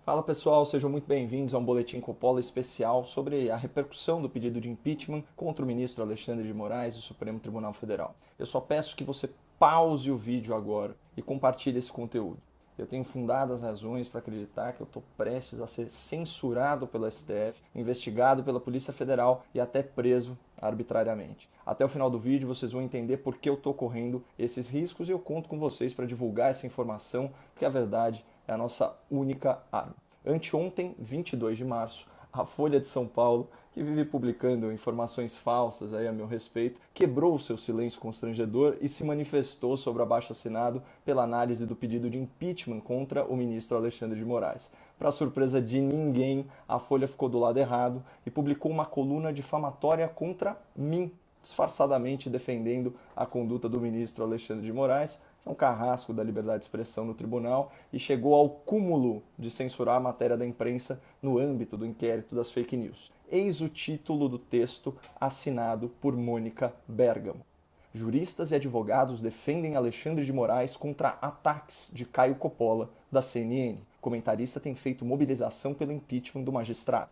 Fala pessoal, sejam muito bem-vindos a um Boletim Coppola especial sobre a repercussão do pedido de impeachment contra o ministro Alexandre de Moraes do Supremo Tribunal Federal. Eu só peço que você pause o vídeo agora e compartilhe esse conteúdo. Eu tenho fundadas razões para acreditar que eu estou prestes a ser censurado pelo STF, investigado pela Polícia Federal e até preso arbitrariamente. Até o final do vídeo vocês vão entender por que eu estou correndo esses riscos e eu conto com vocês para divulgar essa informação, porque a verdade é a nossa única arma. Anteontem, 22 de março, a Folha de São Paulo, que vive publicando informações falsas aí a meu respeito, quebrou o seu silêncio constrangedor e se manifestou sobre o abaixo-assinado pela análise do pedido de impeachment contra o ministro Alexandre de Moraes. Para surpresa de ninguém, a Folha ficou do lado errado e publicou uma coluna difamatória contra mim, disfarçadamente defendendo a conduta do ministro Alexandre de Moraes, que é um carrasco da liberdade de expressão no tribunal, e chegou ao cúmulo de censurar a matéria da imprensa no âmbito do inquérito das fake news. Eis o título do texto assinado por Mônica Bergamo. Juristas e advogados defendem Alexandre de Moraes contra ataques de Caio Coppola, da CNN. O comentarista tem feito mobilização pelo impeachment do magistrado.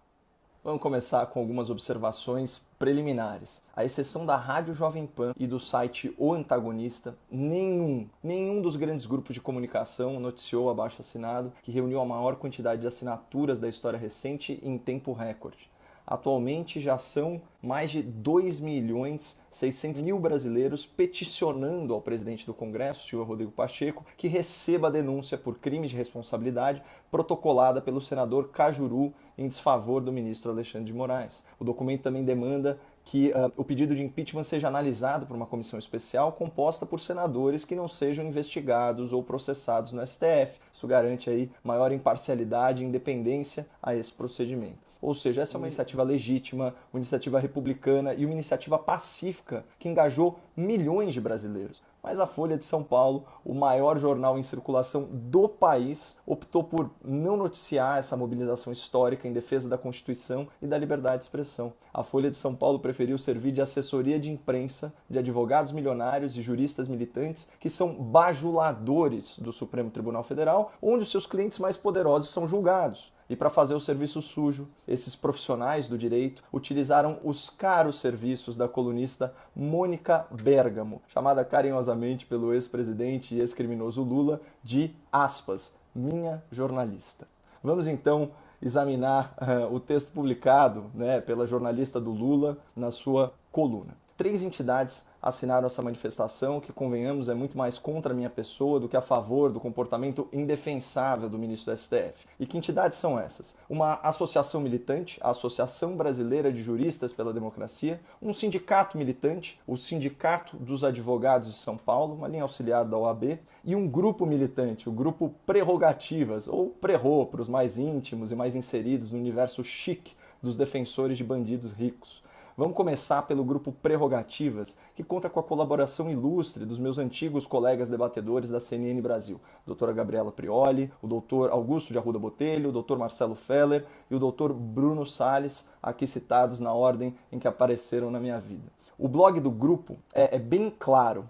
Vamos começar com algumas observações preliminares. À exceção da Rádio Jovem Pan e do site O Antagonista, nenhum dos grandes grupos de comunicação noticiou o abaixo-assinado, que reuniu a maior quantidade de assinaturas da história recente em tempo recorde. Atualmente já são mais de 2.600.000 brasileiros peticionando ao presidente do Congresso, senhor Rodrigo Pacheco, que receba a denúncia por crimes de responsabilidade protocolada pelo senador Cajuru em desfavor do ministro Alexandre de Moraes. O documento também demanda que o pedido de impeachment seja analisado por uma comissão especial composta por senadores que não sejam investigados ou processados no STF. Isso garante aí maior imparcialidade e independência a esse procedimento. Ou seja, essa é uma iniciativa legítima, uma iniciativa republicana e uma iniciativa pacífica que engajou milhões de brasileiros. Mas a Folha de São Paulo, o maior jornal em circulação do país, optou por não noticiar essa mobilização histórica em defesa da Constituição e da liberdade de expressão. A Folha de São Paulo preferiu servir de assessoria de imprensa de advogados milionários e juristas militantes que são bajuladores do Supremo Tribunal Federal, onde os seus clientes mais poderosos são julgados. E para fazer o serviço sujo, esses profissionais do direito utilizaram os caros serviços da colunista Mônica Bergamo, chamada carinhosamente pelo ex-presidente e ex-criminoso Lula de, aspas, minha jornalista. Vamos então examinar o texto publicado pela jornalista do Lula na sua coluna. 3 entidades assinaram essa manifestação, que, convenhamos, é muito mais contra a minha pessoa do que a favor do comportamento indefensável do ministro do STF. E que entidades são essas? Uma associação militante, a Associação Brasileira de Juristas pela Democracia, um sindicato militante, o Sindicato dos Advogados de São Paulo, uma linha auxiliar da OAB, e um grupo militante, o Grupo Prerrogativas, ou Prerro, para os mais íntimos e mais inseridos no universo chique dos defensores de bandidos ricos. Vamos começar pelo grupo Prerrogativas, que conta com a colaboração ilustre dos meus antigos colegas debatedores da CNN Brasil, a doutora Gabriela Prioli, o doutor Augusto de Arruda Botelho, o doutor Marcelo Feller e o doutor Bruno Salles, aqui citados na ordem em que apareceram na minha vida. O blog do grupo é bem claro.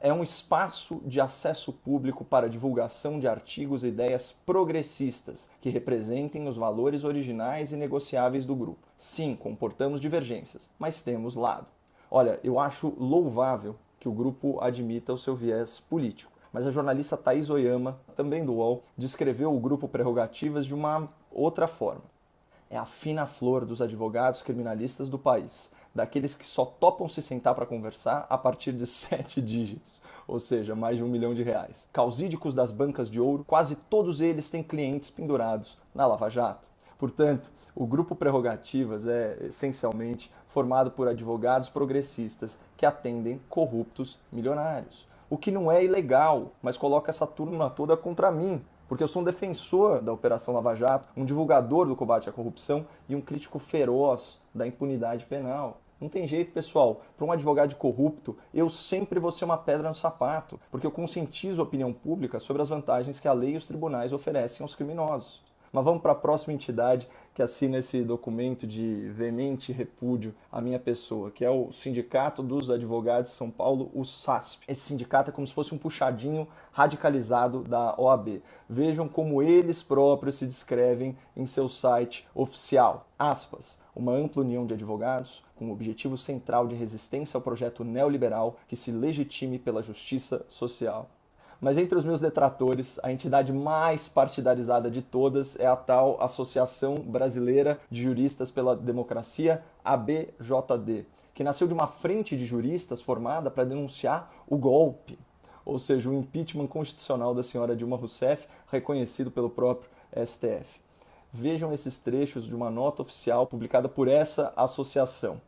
É um espaço de acesso público para divulgação de artigos e ideias progressistas que representem os valores originais e negociáveis do grupo. Sim, comportamos divergências, mas temos lado. Olha, eu acho louvável que o grupo admita o seu viés político, mas a jornalista Thaís Oyama, também do UOL, descreveu o grupo Prerrogativas de uma outra forma. É a fina flor dos advogados criminalistas do país, daqueles que só topam se sentar para conversar a partir de 7 dígitos, ou seja, mais de R$1 milhão. Causídicos das bancas de ouro, quase todos eles têm clientes pendurados na Lava Jato. Portanto, o grupo Prerrogativas é essencialmente formado por advogados progressistas que atendem corruptos milionários. O que não é ilegal, mas coloca essa turma toda contra mim, porque eu sou um defensor da Operação Lava Jato, um divulgador do combate à corrupção e um crítico feroz da impunidade penal. Não tem jeito, pessoal. Para um advogado corrupto, eu sempre vou ser uma pedra no sapato, porque eu conscientizo a opinião pública sobre as vantagens que a lei e os tribunais oferecem aos criminosos. Mas vamos para a próxima entidade que assina esse documento de veemente repúdio à minha pessoa, que é o Sindicato dos Advogados de São Paulo, o SASP. Esse sindicato é como se fosse um puxadinho radicalizado da OAB. Vejam como eles próprios se descrevem em seu site oficial. Aspas. Uma ampla união de advogados com o objetivo central de resistência ao projeto neoliberal que se legitime pela justiça social. Mas entre os meus detratores, a entidade mais partidarizada de todas é a tal Associação Brasileira de Juristas pela Democracia, ABJD, que nasceu de uma frente de juristas formada para denunciar o golpe, ou seja, o impeachment constitucional da senhora Dilma Rousseff, reconhecido pelo próprio STF. Vejam esses trechos de uma nota oficial publicada por essa associação.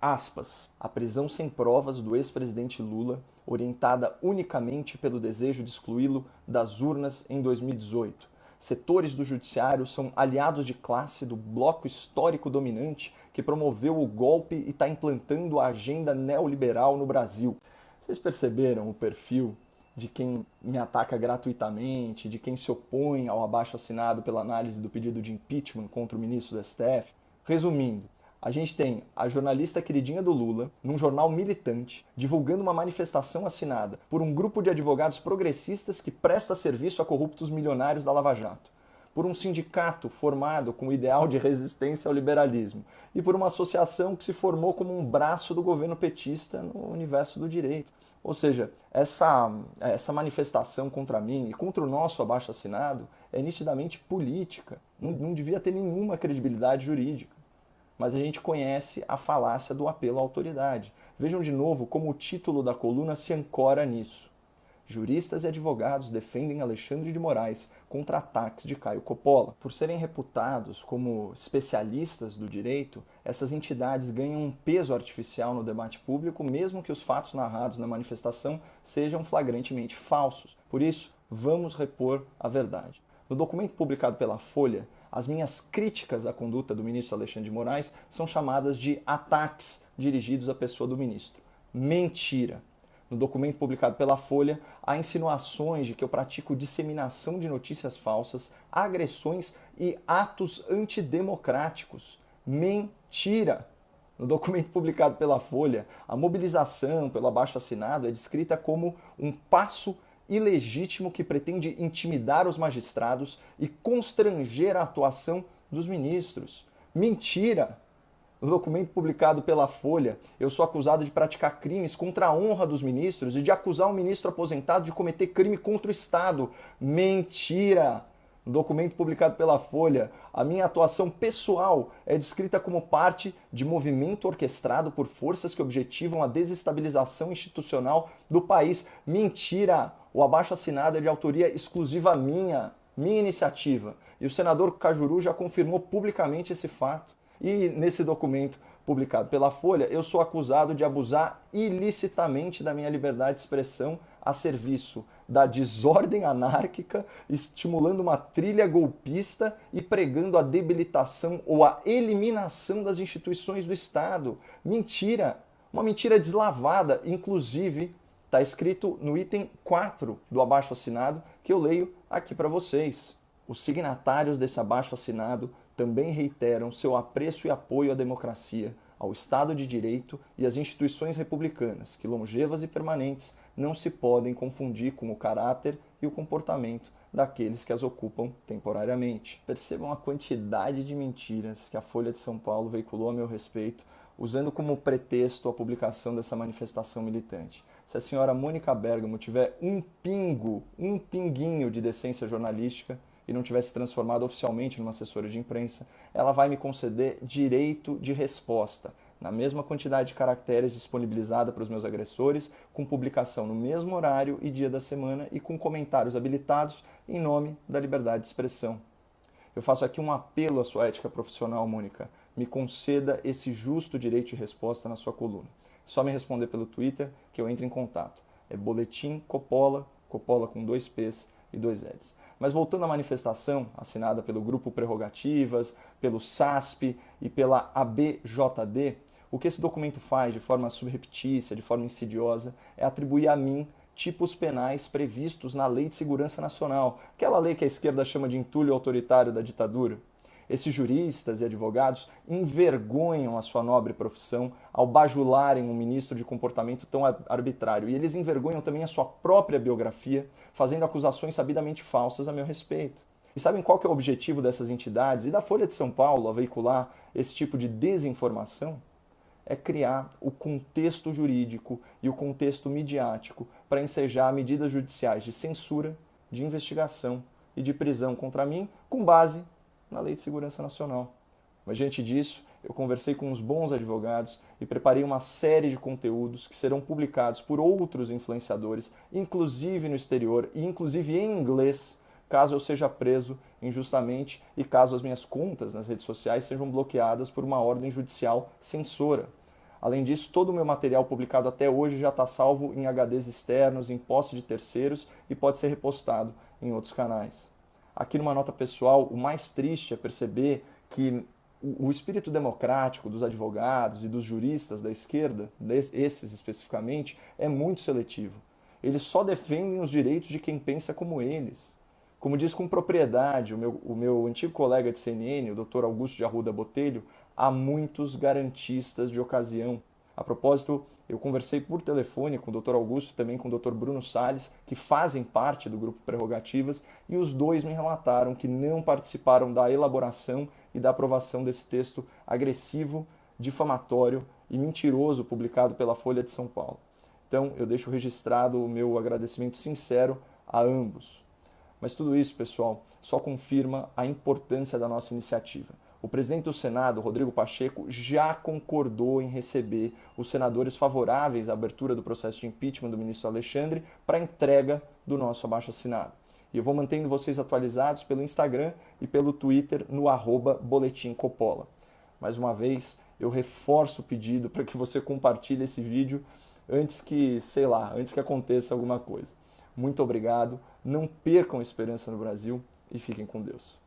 Aspas. A prisão sem provas do ex-presidente Lula, orientada unicamente pelo desejo de excluí-lo das urnas em 2018. Setores do judiciário são aliados de classe do bloco histórico dominante que promoveu o golpe e está implantando a agenda neoliberal no Brasil. Vocês perceberam o perfil de quem me ataca gratuitamente, de quem se opõe ao abaixo-assinado pela análise do pedido de impeachment contra o ministro do STF? Resumindo, a gente tem a jornalista queridinha do Lula, num jornal militante, divulgando uma manifestação assinada por um grupo de advogados progressistas que presta serviço a corruptos milionários da Lava Jato, por um sindicato formado com o ideal de resistência ao liberalismo e por uma associação que se formou como um braço do governo petista no universo do direito. Ou seja, essa manifestação contra mim e contra o nosso abaixo-assinado é nitidamente política, não devia ter nenhuma credibilidade jurídica. Mas a gente conhece a falácia do apelo à autoridade. Vejam de novo como o título da coluna se ancora nisso. Juristas e advogados defendem Alexandre de Moraes contra ataques de Caio Coppola. Por serem reputados como especialistas do direito, essas entidades ganham um peso artificial no debate público, mesmo que os fatos narrados na manifestação sejam flagrantemente falsos. Por isso, vamos repor a verdade. No documento publicado pela Folha, as minhas críticas à conduta do ministro Alexandre de Moraes são chamadas de ataques dirigidos à pessoa do ministro. Mentira! No documento publicado pela Folha, há insinuações de que eu pratico disseminação de notícias falsas, agressões e atos antidemocráticos. Mentira! No documento publicado pela Folha, a mobilização pelo abaixo-assinado é descrita como um passo ilegítimo que pretende intimidar os magistrados e constranger a atuação dos ministros. Mentira! No documento publicado pela Folha, eu sou acusado de praticar crimes contra a honra dos ministros e de acusar um ministro aposentado de cometer crime contra o Estado. Mentira! No documento publicado pela Folha, a minha atuação pessoal é descrita como parte de movimento orquestrado por forças que objetivam a desestabilização institucional do país. Mentira! O abaixo-assinado é de autoria exclusiva minha iniciativa. E o senador Cajuru já confirmou publicamente esse fato. E nesse documento publicado pela Folha, eu sou acusado de abusar ilicitamente da minha liberdade de expressão a serviço da desordem anárquica, estimulando uma trilha golpista e pregando a debilitação ou a eliminação das instituições do Estado. Mentira! Uma mentira deslavada, inclusive está escrito no item 4 do abaixo-assinado, que eu leio aqui para vocês. Os signatários desse abaixo-assinado também reiteram seu apreço e apoio à democracia, ao Estado de Direito e às instituições republicanas, que, longevas e permanentes, não se podem confundir com o caráter e o comportamento daqueles que as ocupam temporariamente. Percebam a quantidade de mentiras que a Folha de São Paulo veiculou a meu respeito, usando como pretexto a publicação dessa manifestação militante. Se a senhora Mônica Bergamo tiver um pinguinho de decência jornalística, e não tivesse se transformado oficialmente numa assessora de imprensa, ela vai me conceder direito de resposta, na mesma quantidade de caracteres disponibilizada para os meus agressores, com publicação no mesmo horário e dia da semana e com comentários habilitados em nome da liberdade de expressão. Eu faço aqui um apelo à sua ética profissional, Mônica. Me conceda esse justo direito de resposta na sua coluna. Só me responder pelo Twitter que eu entro em contato. É Boletim Coppola, Coppola com 2 P's e 2 L's. Mas voltando à manifestação, assinada pelo Grupo Prerrogativas, pelo SASP e pela ABJD, o que esse documento faz de forma subreptícia, de forma insidiosa, é atribuir a mim tipos penais previstos na Lei de Segurança Nacional, aquela lei que a esquerda chama de entulho autoritário da ditadura. Esses juristas e advogados envergonham a sua nobre profissão ao bajularem um ministro de comportamento tão arbitrário. E eles envergonham também a sua própria biografia, fazendo acusações sabidamente falsas a meu respeito. E sabem qual que é o objetivo dessas entidades e da Folha de São Paulo a veicular esse tipo de desinformação? É criar o contexto jurídico e o contexto midiático para ensejar medidas judiciais de censura, de investigação e de prisão contra mim com base na Lei de Segurança Nacional. Mas diante disso, eu conversei com uns bons advogados e preparei uma série de conteúdos que serão publicados por outros influenciadores, inclusive no exterior e inclusive em inglês, caso eu seja preso injustamente e caso as minhas contas nas redes sociais sejam bloqueadas por uma ordem judicial censora. Além disso, todo o meu material publicado até hoje já está salvo em HDs externos, em posse de terceiros e pode ser repostado em outros canais. Aqui numa nota pessoal, o mais triste é perceber que o espírito democrático dos advogados e dos juristas da esquerda, esses especificamente, é muito seletivo. Eles só defendem os direitos de quem pensa como eles. Como diz com propriedade o meu antigo colega de CNN, o Dr. Augusto de Arruda Botelho, há muitos garantistas de ocasião. A propósito, eu conversei por telefone com o Dr. Augusto e também com o Dr. Bruno Salles, que fazem parte do grupo Prerrogativas, e os dois me relataram que não participaram da elaboração e da aprovação desse texto agressivo, difamatório e mentiroso publicado pela Folha de São Paulo. Então, eu deixo registrado o meu agradecimento sincero a ambos. Mas tudo isso, pessoal, só confirma a importância da nossa iniciativa. O presidente do Senado, Rodrigo Pacheco, já concordou em receber os senadores favoráveis à abertura do processo de impeachment do ministro Alexandre para a entrega do nosso abaixo-assinado. E eu vou mantendo vocês atualizados pelo Instagram e pelo Twitter no @boletimcopola. Mais uma vez, eu reforço o pedido para que você compartilhe esse vídeo antes que aconteça alguma coisa. Muito obrigado, não percam a esperança no Brasil e fiquem com Deus.